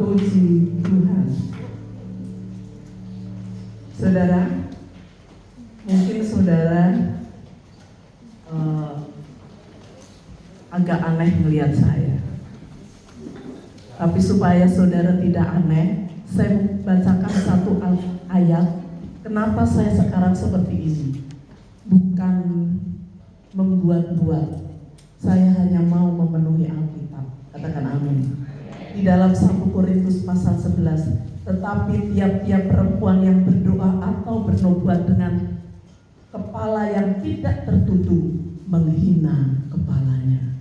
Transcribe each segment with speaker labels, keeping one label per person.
Speaker 1: Puji Tuhan. Saudara, mungkin saudara agak aneh melihat saya. Tapi supaya saudara tidak aneh, saya bacakan satu ayat. Kenapa saya sekarang seperti ini? Bukan membuat-buat. Saya hanya mau memenuhi Alkitab. Katakan amin. Di dalam 1 Korintus pasal 11, tetapi tiap-tiap perempuan yang berdoa atau bernubuat dengan kepala yang tidak tertutup menghina kepalanya.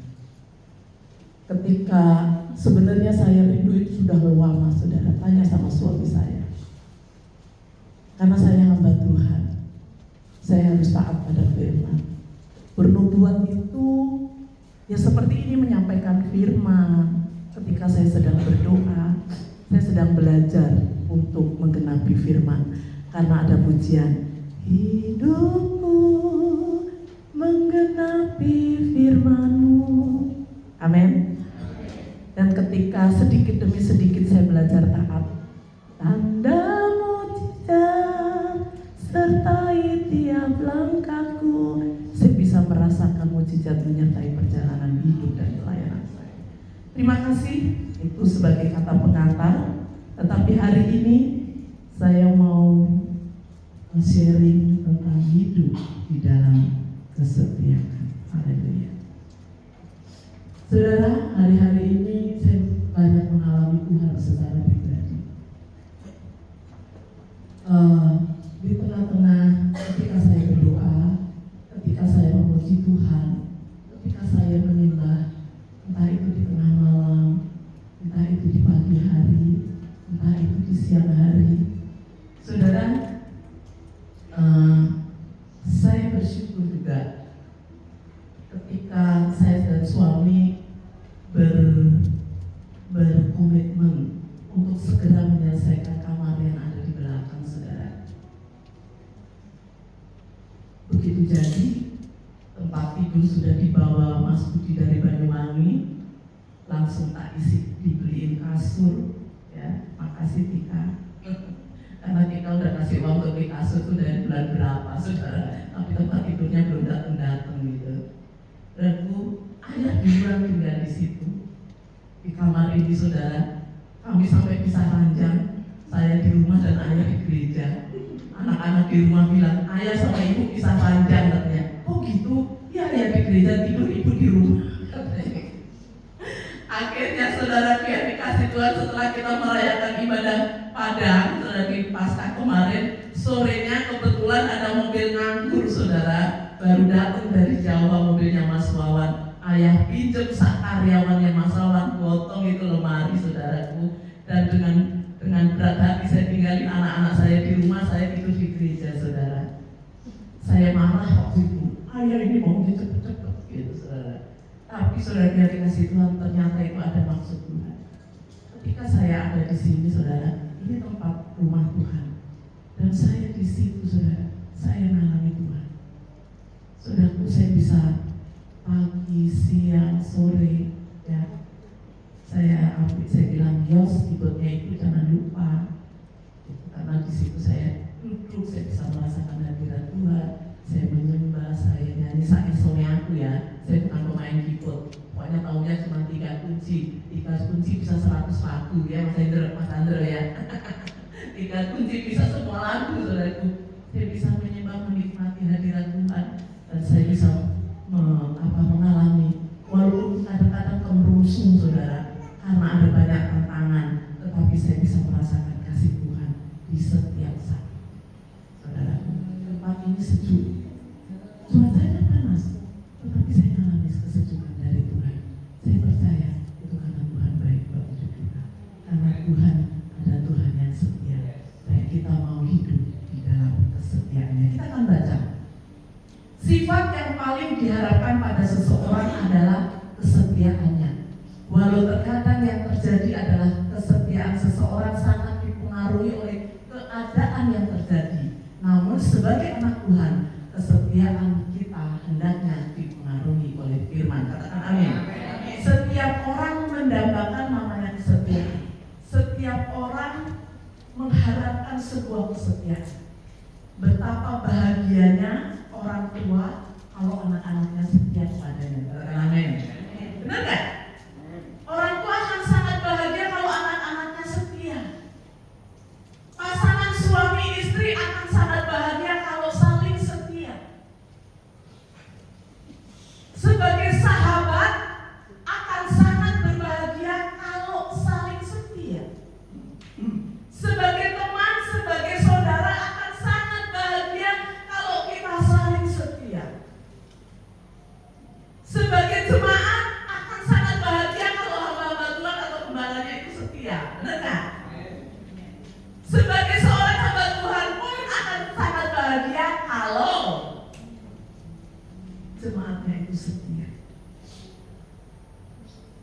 Speaker 1: Ketika sebenarnya saya rindu itu sudah lama, saudara. Tanya sama suami saya. Karena saya hamba Tuhan, saya harus taat pada firman. Bernubuat itu ya seperti ini, menyampaikan firman. Ketika saya sedang berdoa, saya sedang belajar untuk menggenapi firman. Karena ada pujian, hidupku menggenapi firman-Mu. Amin. Dan ketika sedikit demi sedikit saya belajar taat, tanda mujizat sertai tiap langkahku, saya bisa merasakan mujizat menyertai perjalanan hidup dan pelayanan saya. Terima kasih, itu sebagai kata pengantar. Tetapi hari ini saya mau sharing tentang hidup di dalam kesetiaan. Haleluya. Saudara, hari-hari ini saya banyak mengalami Tuhan secara pribadi. Di tengah-tengah ketika saya berdoa, ketika saya memuji Tuhan, ketika saya menyembah, entah itu di tengah malam, entah itu di pagi hari, entah itu di siang hari, saudara, saya bersyukur juga ketika saya dan suami berkomitmen untuk segera menyelesaikan kamar yang ada di belakang, saudara. Begitu jadi, tempat tidur sudah dibawa Mas Budi dari Banyuwangi, langsung tak isi, dibeliin kasur, ya. Makasih Tika. Karena Tika udah kasih uang untuk beli kasur tuh dari bulan berapa, saudara. Tapi tempat tidurnya belum datang gitu. Dan ayah bilang tinggal di situ, di kamar ini, saudara. Kami sampai pisah ranjang, saya di rumah dan ayah di gereja. Anak-anak di rumah bilang, ayah sama ibu pisah ranjang katanya. Oh gitu? Ya, ayah di gereja, tidur ibu di rumah. Akhirnya saudara, biar dikasih Tuhan, setelah kita merayakan ibadah Padang, saudara, di Paskah kemarin, sorenya kebetulan ada mobil nganggur, saudara, baru datang dari Jawa, mobilnya Mas Wawan. Ayah pinjam sak karyawannya Mas Wawan, gotong itu lemari, saudaraku. Dan dengan berat hati saya tinggalin anak-anak saya di rumah, saya tidur di gereja, saudara. Saya marah waktu itu, ayah ini maunya cepet-cepet gitu, saudara. Tapi saudara, biar dikasih Tuhan, ternyata itu ada maksud Tuhan. Ketika saya ada di sini, saudara, ini tempat rumah Tuhan, dan saya di situ, saudara, saya mengalami Tuhan. Saudaraku, saya bisa pagi, siang, sore, ya. Saya bilang, Yos, ikutnya itu jangan lupa. Karena di situ saya duduk, saya bisa merasakan hadirat Tuhan. Saya menyembah, saya nyanyi, saesonya aku ya. Saya bukan pemain keyboard. Pokoknya tahunya cuma 3 kunci. 3 kunci bisa 100 lagu ya, Mas Andro ya. 3 kunci bisa semua lagu, saudaraku. Saya bisa menyembah, menikmati hadirat Tuhan, dan saya bisa mengalami, walaupun kadang-kadang kemerusuh, saudara, karena ada banyak tantangan, tetapi saya bisa merasakan kasih Tuhan di setiap saat. Saudara, tempat ini sejuk, cuacanya panas, tetapi saya mengalami kesejukan dari Tuhan. Saya percaya itu karena Tuhan baik buat hidup kita, karena Tuhan ada Tuhan yang setia, dan kita mau hidup di dalam kesetiaannya. Kita akan baca. Sifat yang paling diharapkan pada seseorang adalah kesetiaannya. Walau terkadang yang terjadi adalah kesetiaan seseorang sangat dipengaruhi oleh keadaan yang terjadi. Namun sebagai anak Tuhan, kesetiaan kita hendaknya dipengaruhi oleh firman. Katakan amin. Setiap orang mendambakan namanya kesetiaan. Setiap setiap orang mengharapkan sebuah kesetiaan. Betapa bahagianya orang tua kalau anak-anaknya setia kepadanya. Amin. Benar nggak? Orang tua akan sangat bahagia kalau anak-anaknya setia. Pasangan suami istri akan sangat bahagia kalau saling setia. Sebagai sahabat akan sangat berbahagia kalau saling setia. Sebagai teman, sebagai saudara akan sangat bahagia kalau kita saling setia. Sebagai jemaat akan sangat bahagia kalau hamba-hamba Tuhan atau gembalanya itu setia. Benar nggak? Sebagai seorang hamba Tuhan pun akan sangat bahagia kalau jemaatnya itu setia.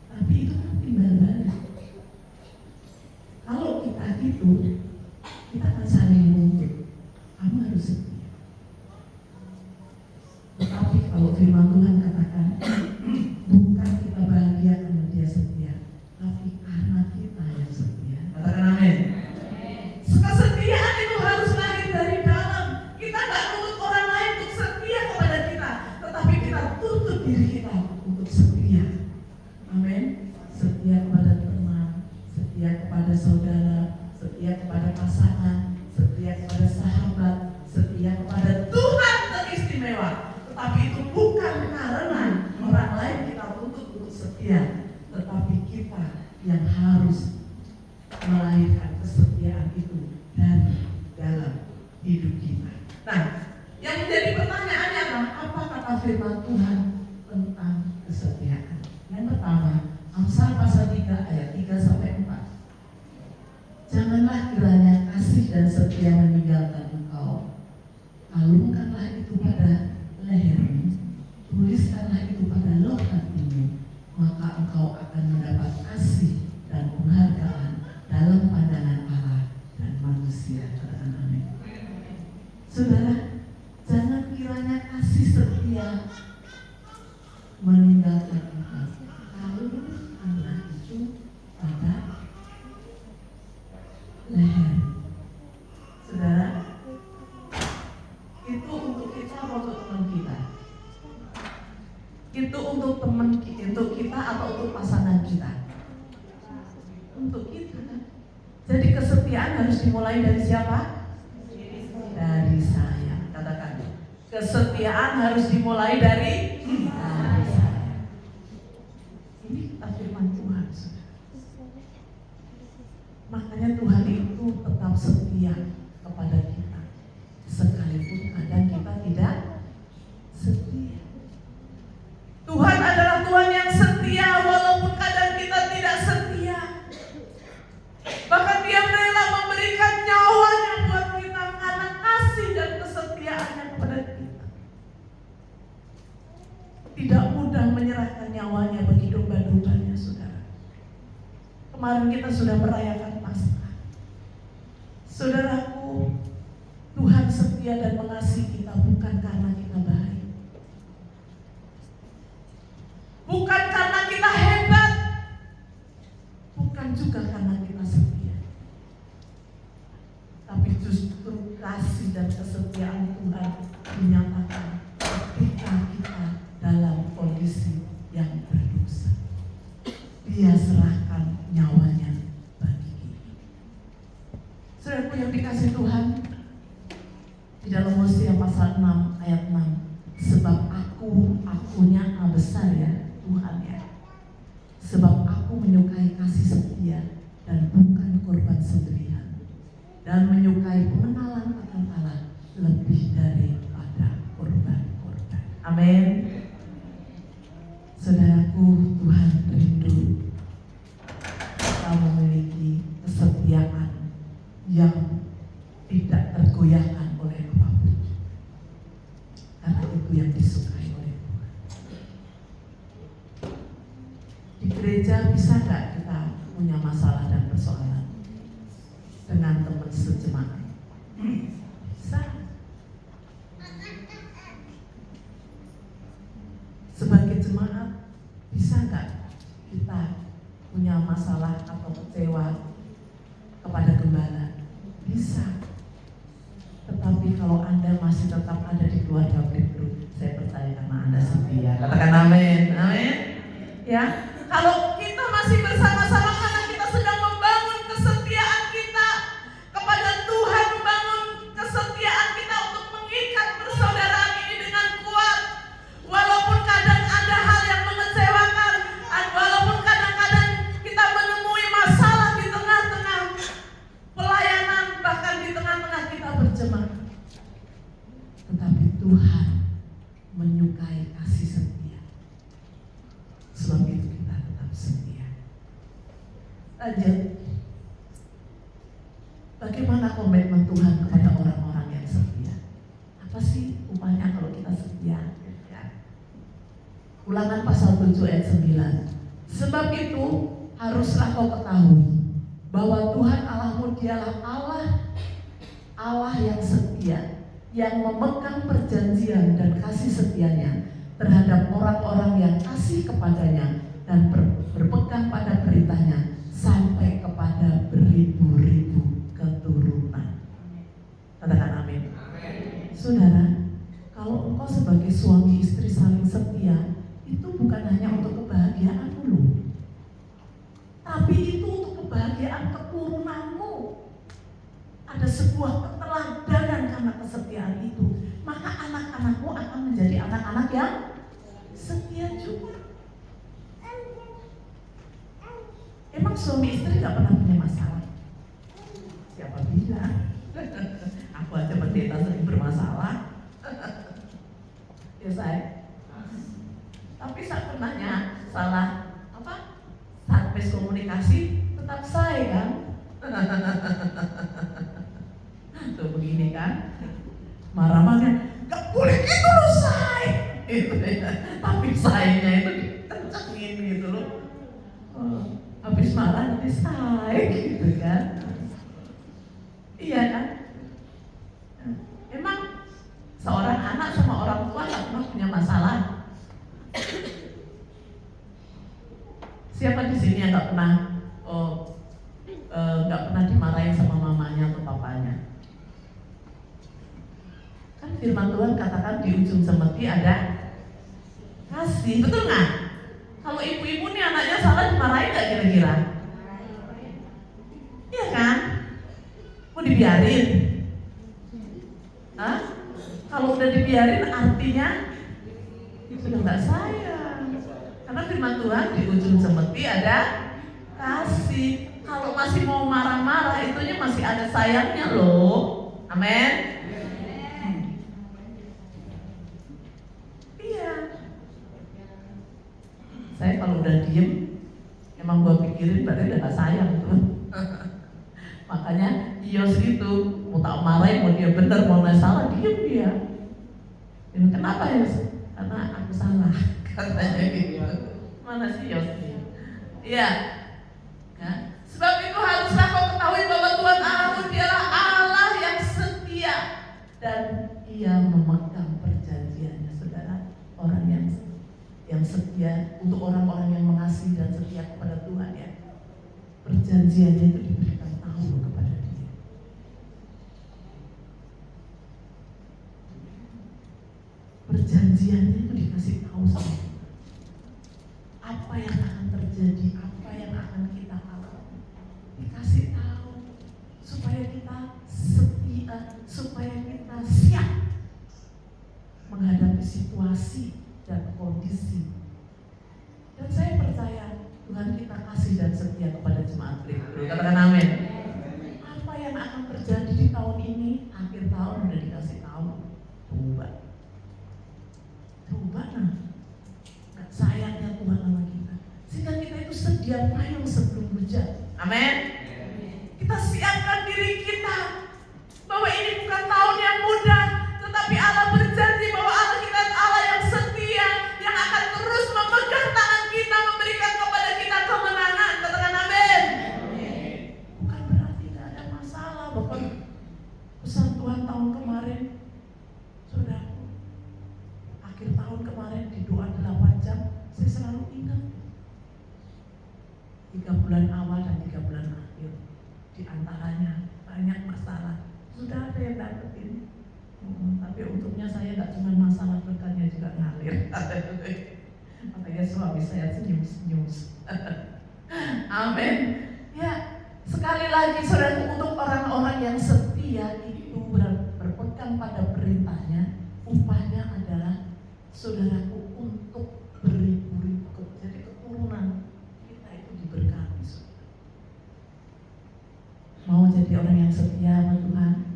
Speaker 1: Tapi itu kan timbal balik. Kalau kita gitu, kita akan saling menuntut. Kamu harus setia. Tetapi kalau firman Tuhan katakan, bukan kita bahagia karena dia setia, tapi karena kita yang setia. Katakan amin. Kesetiaan itu harus lahir dari dalam. Kita nggak nuntut orang lain untuk setia kepada kita, tetapi kita tuntut diri kita untuk setia. Amin. Setia kepada teman, setia kepada saudara, setia kepada pasangan, setia kepada sahabat, setia kepada Tuhan teristimewa. Tetapi itu bukan karena orang lain kita tuntut untuk setia, tetapi kita yang harus melahirkan kesetiaan itu dari dalam hidup kita. Nah, yang menjadi pertanyaannya adalah apa kata firman Tuhan tentang kesetiaan? Yang pertama, Amsal pasal 3 ayat 3-4. Janganlah kiranya kasih dan setia meninggalkan engkau. Kalungkanlah itu pada lehermu, tuliskanlah itu pada loh hatimu, maka engkau akan mendapat kasih dan penghargaan dalam pandangan Allah dan manusia. Katakan amin. Saudara, jangan kiranya kasih setia meninggalkan engkau. Kalungkanlah itu pada leher. Saudara, itu untuk kita atau untuk teman kita? Itu untuk teman kita, untuk kita atau untuk pasangan kita? Untuk kita. Jadi kesetiaan harus dimulai dari siapa? Dari saya. Katakan, kesetiaan harus dimulai dari saya. Ini kita firman Tuhan, saudara. Makanya Tuhan itu tetap setia kepada kita, sekalipun kadang kita tidak setia. Tuhan adalah Tuhan yang setia walaupun kadang kita tidak setia. Bahkan Dia rela memberikan nyawanya buat kita karena kasih dan kesetiaannya kepada kita. Tidak mudah menyerahkan nyawanya bagi domba-dombanya, saudara. Kemarin kita sudah merayakan Paskah. Saudaraku, Tuhan setia dan mengasihi kita bukan karena kita baik, bukan karena kita hebat, bukan juga karena kita setia, tapi justru kasih dan kesetiaan Tuhan dinyatakan ketika kita dalam kondisi yang berdosa. Dia serahkan nyawanya bagi kita. Saudaraku yang dikasih Tuhan, di dalam Hosea pasal 6 ayat 6, sebab akunya besar ya Tuhan ya, sebab aku menyukai kasih setia dan bukan korban sembelihan, dan menyukai pengenalan akan Allah lebih daripada korban-korban. Amin. Saudaraku, Tuhan rindu kita memiliki kesetiaan yang tidak tergoyahkan oleh apapun, karena itu yang disukai oleh Tuhan. Di gereja bisa nggak kita punya masalah dan persoalan dengan teman sejemaat? Bisa. Sebagai jemaat, bisa nggak kita punya masalah atau kecewa kalau Anda masih tetap ada di keluarga Breakthrough, saya percaya karena Anda setia. Katakan amin. Amin. Ya, kalau kita masih bersama-sama karena kita sedang membangun kesetiaan kita kepada Tuhan, membangun kesetiaan kita untuk mengikat persaudaraan ini dengan kuat. Walaupun kadang ada hal yang mengecewakan, walaupun kadang-kadang kita menemui masalah di tengah-tengah pelayanan, bahkan di tengah-tengah kita berjemaah, tetapi Tuhan menyukai kasih setia. Sebab itu kita tetap setia. Lanjut. Bagaimana komitmen Tuhan kepada orang-orang yang setia? Apa sih upahnya kalau kita setia? Ulangan pasal 7 ayat 9. Sebab itu haruslah kau ketahui bahwa Tuhan Allahmu dialah Allah yang setia, yang memegang perjanjian dan kasih setianya terhadap orang-orang yang kasih kepadanya dan berpegang pada perintahnya sampai kepada beribu-ribu keturunan. Katakan amin. Saudara, kalau engkau sebagai suami istri saling setia, itu bukan hanya untuk kebahagiaan lu, tapi itu untuk kebahagiaan keturunanmu. Ada sebuah keteladanan karena kesetiaan itu, maka anak-anakmu akan menjadi anak-anak yang setia juga. Emang suami istri gak pernah punya masalah? Siapa bilang? Aku aja pendeta sering bermasalah. Ya saya. Tapi saat pernahnya salah saat miskomunikasi tetap saya kan. Tuh begini kan, marah-marah, gak boleh gitu loh say. Tapi sayanya itu dikencengin gitu loh. Habis marah nanti say gitu kan. Iya kan? Emang seorang anak sama orang tua gak pernah punya masalah? Siapa di sini yang nggak pernah dimarahin sama mamanya atau papanya? Kan firman Tuhan katakan di ujung semeti ada kasih, betul nggak? Kalau ibu-ibu nih anaknya salah dimarahin nggak kira-kira? Iya kan? Mau dibiarin? Hah? Kalau udah dibiarin artinya sudah nggak sayang. Karena firman Tuhan di ujung semeti ada kasih. Kalau masih mau marah-marah, itunya masih ada sayangnya loh. Amin. Iya. Saya kalau udah diem, emang gua pikirin berarti udah gak sayang tuh. Makanya Yos itu mau tak marahin, mau dia bener, mau dia salah, diem dia. Kenapa Yos? Karena aku salah. Katanya gitu. Mana sih Yosni? Iya. Nah, sebab itu haruslah kau ketahui bahwa Tuhan Allahmu dialah Allah yang setia dan Ia memegang perjanjiannya, saudara. Orang yang setia untuk orang-orang yang mengasihi dan setia kepada Tuhan ya. Perjanjiannya itu diberikan tahu kepada dia. Perjanjiannya itu dikasih tahu sama kita. Apa yang akan terjadi, apa yang akan kita alami, dikasih tahu supaya kita setia, supaya kita siap menghadapi situasi dan kondisi. Dan saya percaya Tuhan kita kasih dan setia kepada jemaat Breakthrough. Katakan amin. Apa yang akan terjadi di tahun ini, akhir tahun udah dikasih tahu. Coba nah. Sayangnya Tuhan sama kita, sehingga kita itu sedia payung sebelum hujan. Amin. Kita siapkan diri kita bahwa ini bukan tahun yang mudah, tetapi Allah berjanji bahwa Allah kita Allah yang setia, yang akan terus memegang tangan kita, memberikan kepada kita kemenangan. Katakan amin. Bukan berarti tidak ada masalah. Bahkan pesan Tuhan tahun kemarin, saudaraku, akhir tahun kemarin di doa 8 jam, saya selalu ingat 3 bulan awal dan 3 bulan akhir. Di antaranya tapi untungnya saya nggak cuma masalah berkahnya juga ngalir. Makanya suami saya senyum-senyum. Amin. Ya, sekali lagi saudara, untuk orang-orang yang setia itu berpegang pada perintahnya, upahnya adalah saudaraku untuk beribu-ribu. Jadi keturunan kita itu diberkati. Mau jadi orang yang setia sama Tuhan?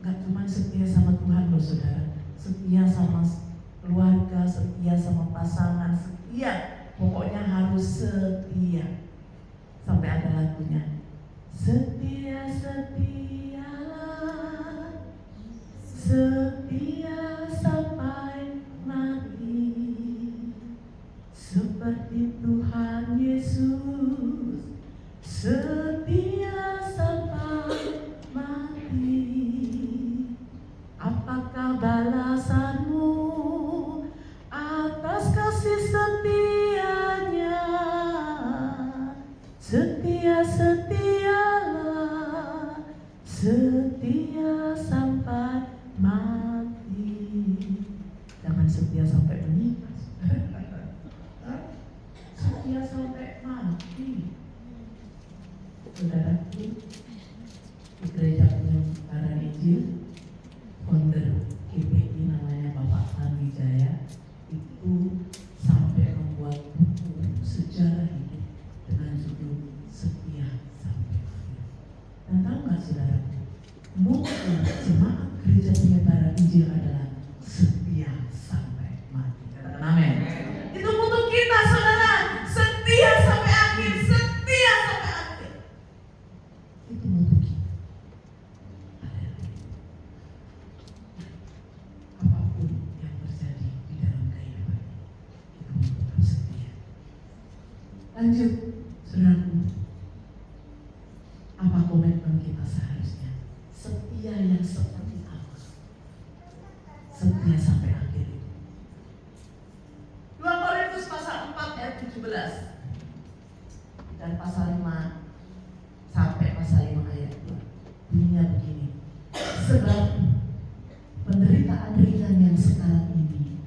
Speaker 1: Gak cuma setia sama Tuhan loh saudara, setia sama keluarga, setia sama pasangan, setia, pokoknya harus setia. Sampai ada lagunya, setia setialah, setia sampai mati, seperti Tuhan Yesus, setia sampai mati. Apakah balasanmu atas kasih setianya? Setia setialah, setia sampai mati. Jangan setia sampai menikah. Setia sampai mati. Saudaraku, di gereja penyebaran Injil, founder GPI namanya Bapak Sandi Jaya itu sampai membuat buku sejarah hidup dengan judul Setia Sampai Akhir. Dan tahu nggak saudaraku, motto jemaat gereja penyebaran Injil adalah setia sampai mati. Katakan amin. Itu motto kita saudara, setia sampai akhir, setia sampai akhir. Itu motto kita. Apapun yang terjadi di dalam kehidupan itu tetap setia. Lanjut, saudaraku, apa komitmen kita seharusnya? Setia yang seperti apa? Setia sampai akhir itu. 2 Korintus pasal 4 ayat 17 dan pasal 5 sampai pasal 5 ayat 2. Bunyinya begini. Sebab penderitaan ringan yang sekarang ini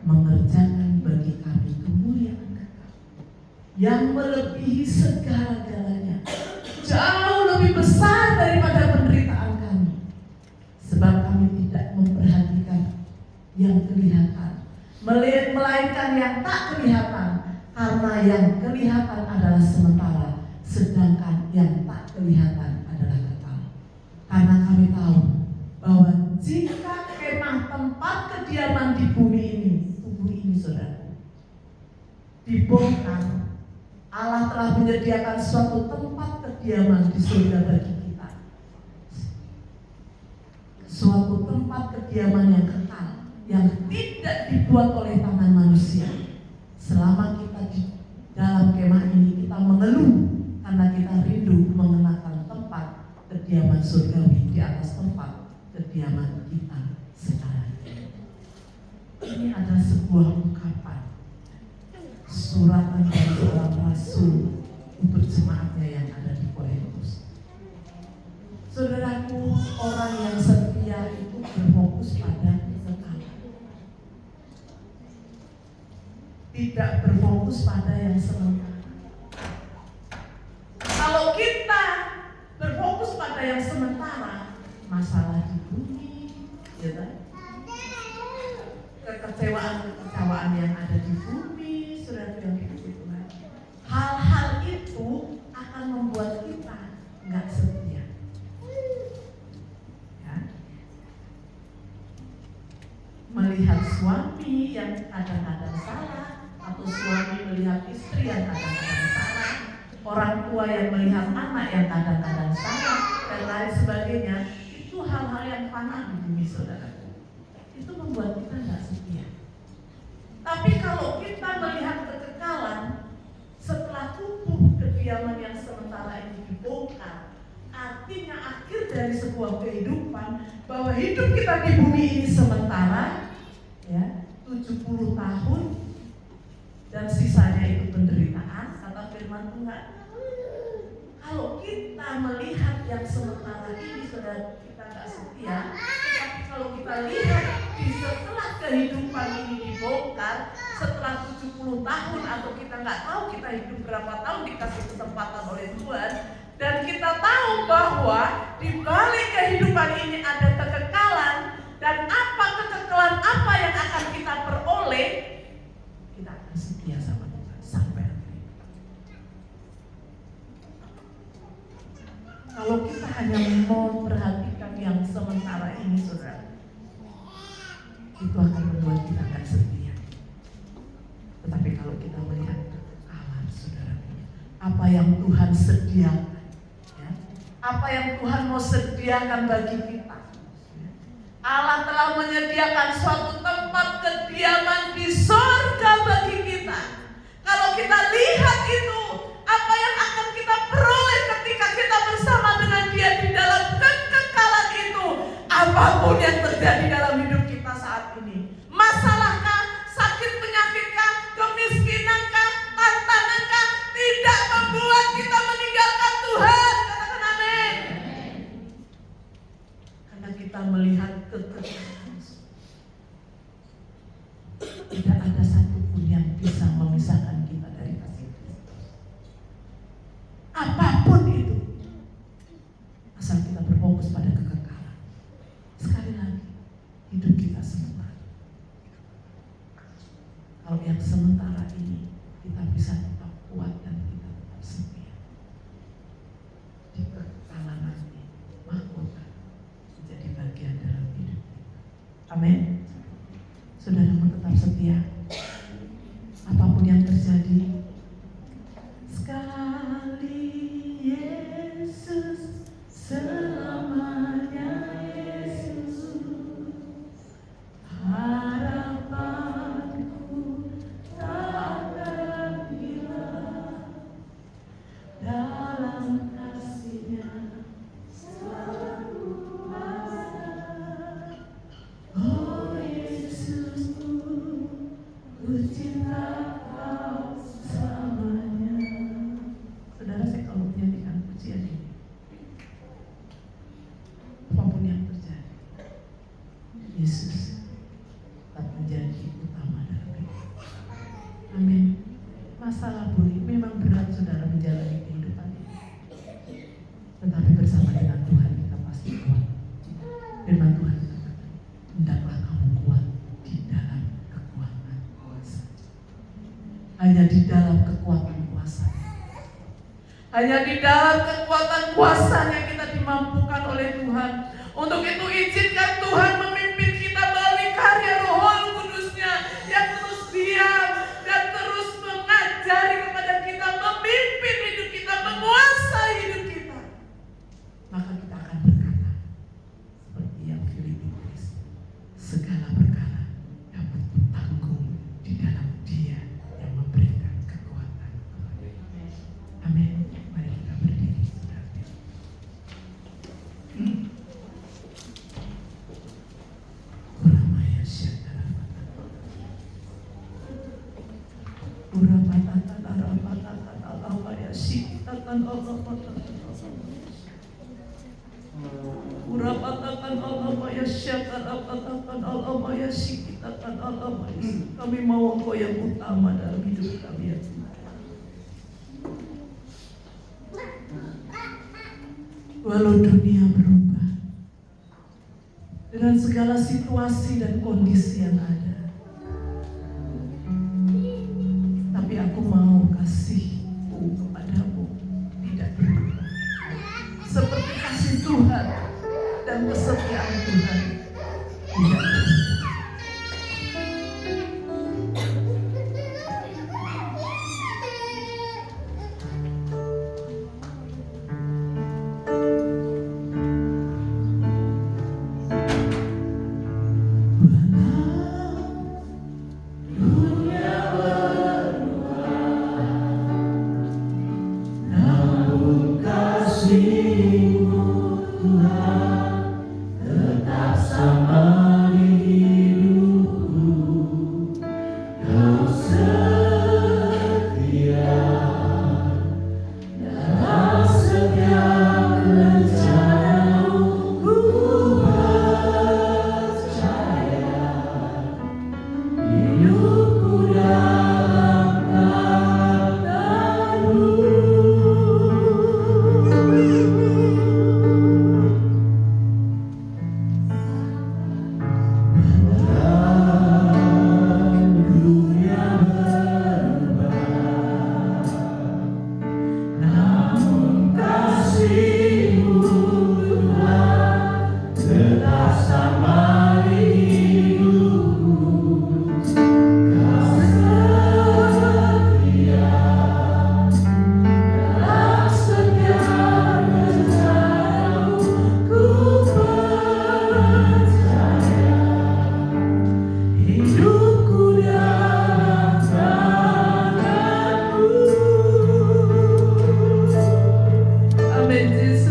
Speaker 1: mengerjakan bagi kami kemuliaan kekal yang melebihi segala-galanya, jauh lebih besar daripada penderitaan kami. Sebab kami tidak memperhatikan yang kelihatan, melainkan yang tak kelihatan, karena yang kelihatan adalah sementara, sedangkan yang tak kelihatan adalah kekal. Karena kami tahu bahwa jika kemah tempat kediaman di bumi ini, tubuh ini saudara, dibongkar, Allah telah menyediakan suatu tempat kediaman di surga bagi kita, suatu tempat kediaman yang kekal, yang tidak dibuat oleh tangan manusia. Selama kita di dalam kemah ini, kita mengeluh karena kita rindu mengenakan tempat kediaman surgawi di atas tempat kediaman kita sekarang. Ini adalah sebuah ungkapan, suratan dari seorang rasul untuk jemaatnya yang ada di Korintus. Saudaraku, orang yang setia itu berfokus pada kekekalan, tidak berfokus pada yang sementara. Kalau kita berfokus pada yang sementara, masalah di bumi, ya kan? Kekecewaan yang ada di bumi, saudara yang dipuji Tuhan. Hal-hal itu akan membuat kita nggak setia. Ya. Melihat suami yang kadang-kadang salah, atau suami melihat istri yang kadang-kadang salah, orang tua yang melihat anak yang kadang-kadang salah, dan lain sebagainya, itu hal-hal yang fana di bumi saudara. Itu membuat kita nggak setia. Tapi kalau kita melihat kekekalan, setelah tubuh kediaman yang sementara ini dibongkar, artinya akhir dari sebuah kehidupan, bahwa hidup kita di bumi ini sementara, ya, 70 tahun, dan sisanya itu penderitaan, kata firman Tuhan. Kalau kita melihat yang sementara ini, saudara, kita nggak setia, kalau kita lihat di setelah kehidupan ini dibongkar, setelah 70 tahun atau kita nggak tahu kita hidup berapa tahun dikasih kesempatan oleh Tuhan, dan kita tahu bahwa di balik kehidupan ini ada kekekalan, dan apa kekekalan apa yang akan kita peroleh, kita akan setia sama Tuhan sampai akhir. Kalau kita hanya mau perhatikan yang sementara ini, saudara, itu akan membuat kita akan setia. Tetapi kalau kita melihat kekekalan, saudara, apa yang Tuhan sediakan, ya, apa yang Tuhan mau sediakan bagi kita, Allah telah menyediakan suatu tempat kediaman di surga bagi kita. Kalau kita lihat itu, apa yang akan kita peroleh ketika kita bersama dengan Dia di dalam kekekalan itu, apapun yang terjadi dalam hidup kita saat ini, masalahkah, sakit penyakitkah, kemiskinankah, tantangankah, tidak membuat kita meninggalkan Tuhan. Katakan amin. Karena kita melihat kekekalan, tidak ada satupun yang bisa memisahkan kita dari kasih Kristus. Apapun itu, asal kita berfokus pada kekekalan. Sekali lagi, hidup kita sementara. Kalau yang sementara ini kita bisa tetap kuat dan kita tetap setia, di kekekalan nanti mahkota menjadi bagian dalam hidup kita. Amin. Saudara mau tetap setia apapun yang terjadi. Sekali Yesus, selamanya Yesus, harapanku takkan hilang, dalam kasih-Nya selalu ada. Oh Yesusku, ku cinta Kau selamanya. Saudara, saya kalau menyanyikan pujian ini, apapun yang terjadi, Yesus tetap menjadi utama dalam hidup. Amin. Masalah boleh memang berat, saudara, menjalani kehidupan ini, tetapi bersama dengan Tuhan kita pasti kuat. Firman Tuhan katakan, hendaklah kamu kuat di dalam kekuatan kuasa. Hanya di dalam kekuatan kuasa, hanya di dalam kekuatan kuasa-Nya kita dimampukan oleh Tuhan. Untuk itu izinkan Tuhan memimpin kita melalui karya Roh Kudus-Nya yang terus diam dan terus mengajari kepada kita, memimpin hidup kita, menguasai hidup kita. Maka kita akan berkata seperti yang Filipi tulis, segala perkara dapat ditanggung di dalam Dia yang memberikan kekuatan. Amin. Mari kita berdiri, saudara. Uramaya syadara patata. Urapatata arapatata alamaya sikitatan alapatata. Urapatatan alamaya syadara patatan alamaya sikitatan alamaya. Kami mau Engkau yang utama dalam hidup kami, ya Tuhan. Walau dunia berubah dengan segala situasi dan kondisi yang ada, tapi aku mau kasih-Ku kepadamu tidak berubah. Seperti kasih Tuhan dan kesetiaan Tuhan tidak berubah. Amin Yesus.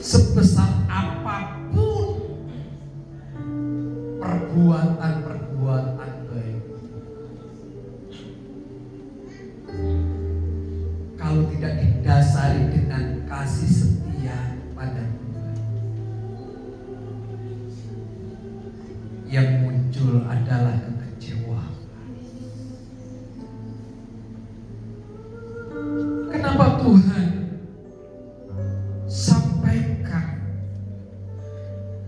Speaker 2: sebesar apapun perbuatan-perbuatan baik, kalau tidak didasari dengan kasih setia pada Tuhan, yang muncul adalah kekecewaan. Kenapa Tuhan sampaikan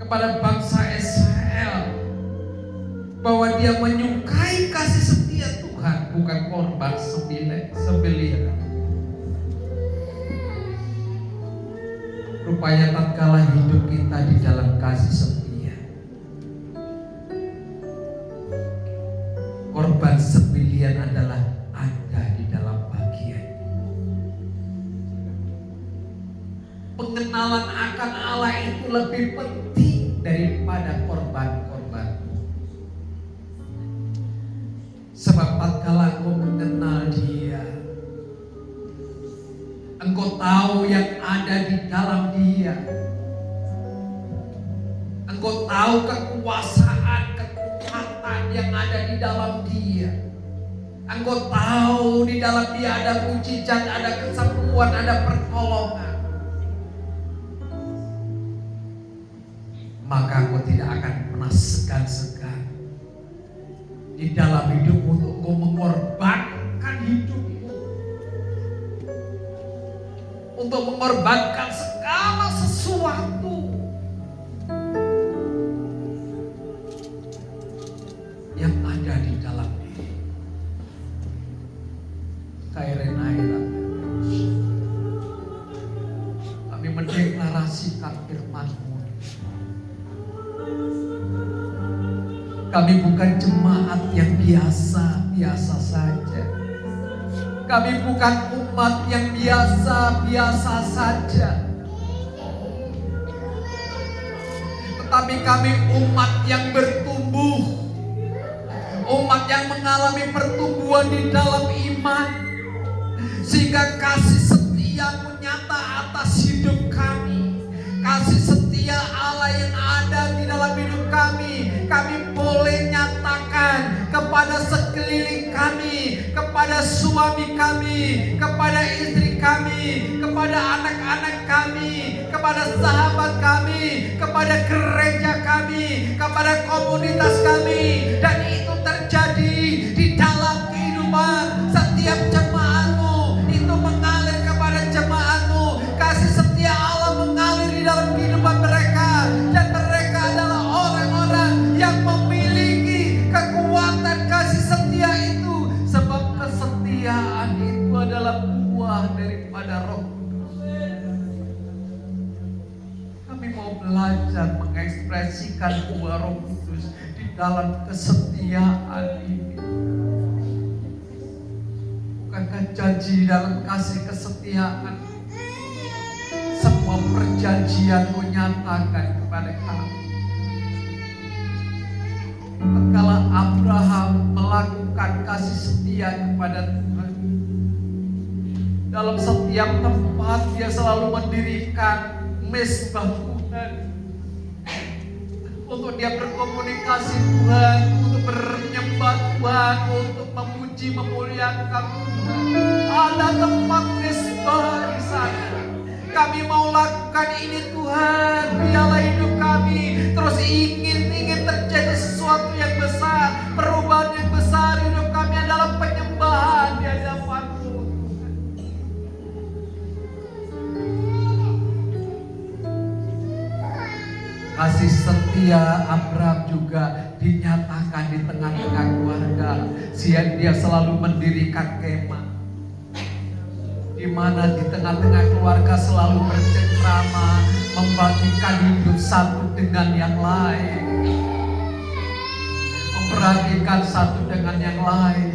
Speaker 2: kepada bangsa Israel bahwa Dia menyukai kasih setia Tuhan, bukan korban sembelihan? Rupanya tatkala hidup kita di dalam kasih setia, korban sembelihan adalah ada di dalam bagian. Pengenalan akan Allah itu lebih penting daripada korban-korban. Sebab tatkala engkau mengenal Dia, engkau tahu yang ada di dalam Dia, engkau tahu kekuasaan, kekuatan yang ada di dalam Dia, engkau tahu di dalam Dia ada mujizat, ada kesembuhan, ada pertolongan, maka engkau tidak akan pernah segan-segan di dalam hidup untuk engkau mengorbankan hidupmu, untuk mengorbankan segala sesuatu yang ada di dalam diri. Kami mendeklarasikan firman-Mu. Kami bukan jemaat yang biasa-biasa saja. Kami bukan umat yang biasa-biasa saja. Tetapi kami umat yang bertumbuh. Umat yang mengalami pertumbuhan di dalam iman. Sehingga kasih setia-Mu nyata atas hidup kami. Kasih setia Allah yang ada di dalam hidup kami, kami boleh nyatakan kepada sekeliling kami, kepada suami kami, kepada istri kami, kepada anak-anak kami, kepada sahabat kami, kepada gereja kami, kepada komunitas kami. Dan itu terjadi di dalam kehidupan setiap jemaat-Mu. Itu mengalir kepada jemaat-Mu. Kasih setia Allah mengalir di dalam kehidupan mereka, dan mereka adalah orang-orang yang memiliki kekuatan kasih setia itu, sebab kesetiaan itu adalah buah daripada Roh Kudus. Kami mau belajar mengekspresikan buah Roh Kudus di dalam kesetiaan ini. Bukankah janji dalam kasih kesetiaan, semua perjanjian Kau nyatakan kepada kami? Tatkala Abraham melakukan kasih setia kepada Tuhan, dalam setiap tempat dia selalu mendirikan mezbah Tuhan, untuk dia berkomunikasi Tuhan, untuk menyembah Tuhan, untuk memuji memuliakan Tuhan. Ada tempat mezbah di sana. Kami mau lakukan ini Tuhan, biarlah hidup kami terus ingin terjadi sesuatu yang besar, perubahan yang besar. Hidup kami adalah penyembahan di hadapan-Mu. Kasih setia Abraham juga dinyatakan di tengah-tengah keluarga. Dia selalu mendirikan kemah, di mana di tengah-tengah keluarga selalu bercengkrama, membagikan hidup satu dengan yang lain, memperhatikan satu dengan yang lain.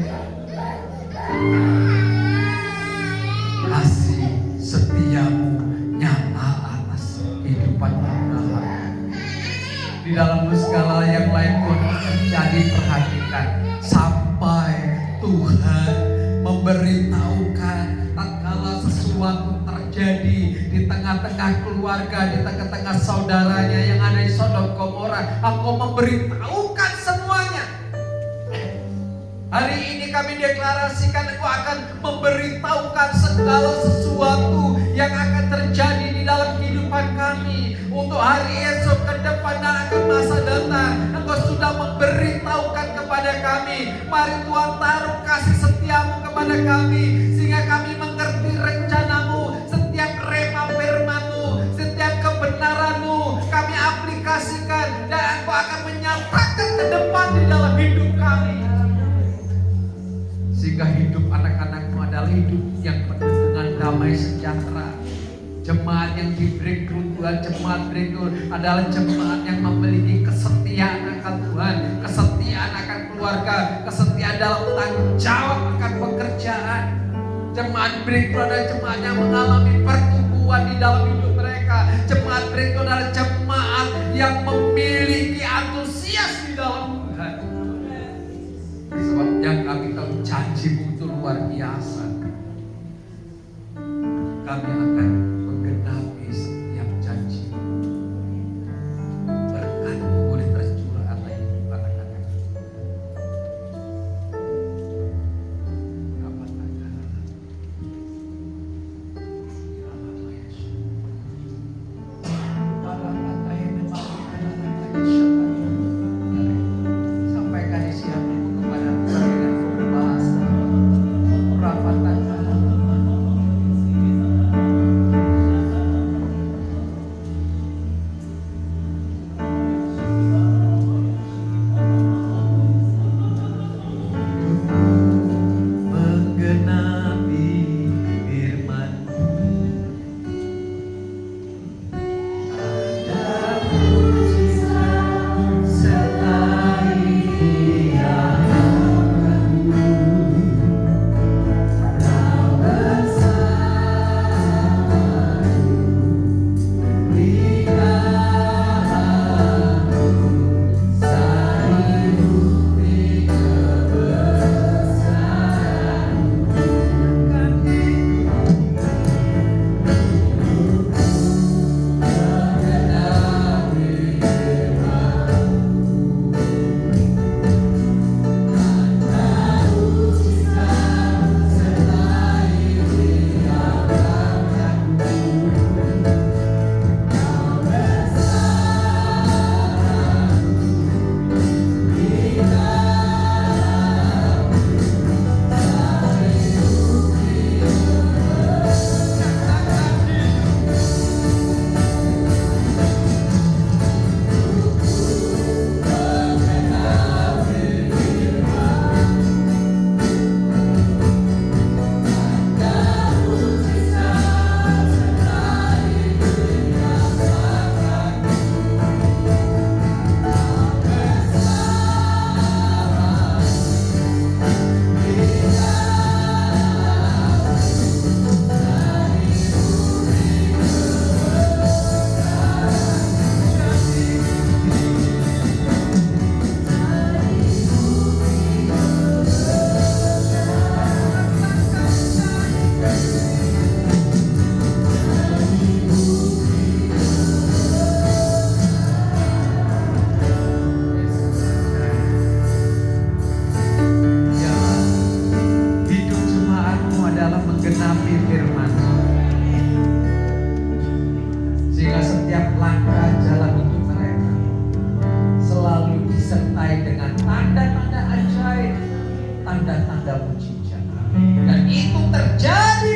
Speaker 2: Kasih setia-Mu nyata atas kehidupan Abraham. Di dalam segala yang lain pun terjadi, perhatikan, sampai Tuhan memberitahukan tatkala sesuatu terjadi di tengah-tengah tengah-tengah keluarga, di tengah-tengah saudaranya yang ada di Sodom Gomora. Engkau memberitahukan semuanya. Hari ini kami deklarasikan Engkau akan memberitahukan segala sesuatu yang akan terjadi di dalam kehidupan kami. Untuk hari esok ke depan dan akan masa datang, Engkau sudah memberitahukan kepada kami. Mari Tuhan taruh kasih setiamu kepada kami, sehingga kami mengerti rencanamu. Setiap rema firman-Mu, setiap kebenaran-Mu kami aplikasikan, dan Engkau akan menyatakan ke depan di dalam hidup kami. Sehingga hidup anak-anak-Mu adalah hidup yang penuh dengan damai sejahtera. Jemaat yang diberi Tuhan, jemaat berikut adalah jemaat yang memiliki kesetiaan akan Tuhan, kesetiaan akan keluarga, kesetiaan dalam tanggung jawab akan pekerjaan. Jemaat berikut adalah jemaat yang mengalami pertumbuhan di dalam hidup mereka. Jemaat berikut adalah jemaat yang memiliki antusias di dalam Tuhan. Sebabnya kami tahu janji-Mu itu luar biasa. Kami akan menggenapi setiap janji. Berkat-Mu boleh tercurah atas hidup anak-anak. Sampaikan isi hatimu kepada Tuhan dengan berbahasa. tanda-tanda mujizat. Dan itu terjadi